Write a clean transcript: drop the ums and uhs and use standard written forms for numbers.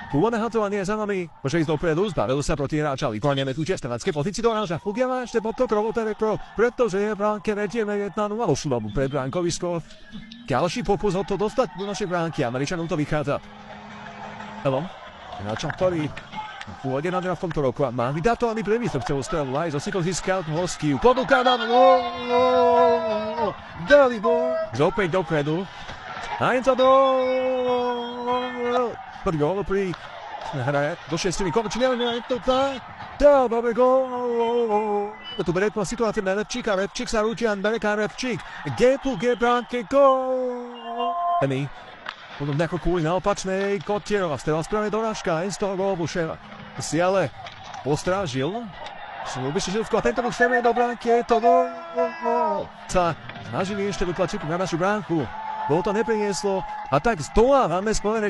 Pôvodné hatovanie za nami, pošli ísť dopredu, zbavil sa proti hráča, vyklonieme tu čestenacké pozícii do oranža. Fugiava ešte pod to krovotere pro, pretože je v bránke vedieme 1-0 slovu pred bránkovisko. Ďalší pokus o to dostať do našej bránky, Američanom to vychádza. Elom, hráča, ktorý pôjde na v tomto roku a má vydatovaný premysl v celú strelu, aj zo Sickle Scout Hoskiu. Podúka na dali bol, opäť dopredu. Heinz do gól pri hraje do 6 konečne, je to tak. Dáme gól. Tu bude to situácia na Repčíka, Repčík sa rúči a Bereka Repčík. G bránke gól. Emi. Potom nejako kvôli na opačnej Kotierova, strela správne dorážka, jen z toho gól Buševa. Si ale postrážil. Slúbiš Žilsko a tento bol všemne do bránky, je to gól. Sa snažili ešte vytlačiť na našu bránku. Bolo to neprinieslo a tak zdolávame Spojené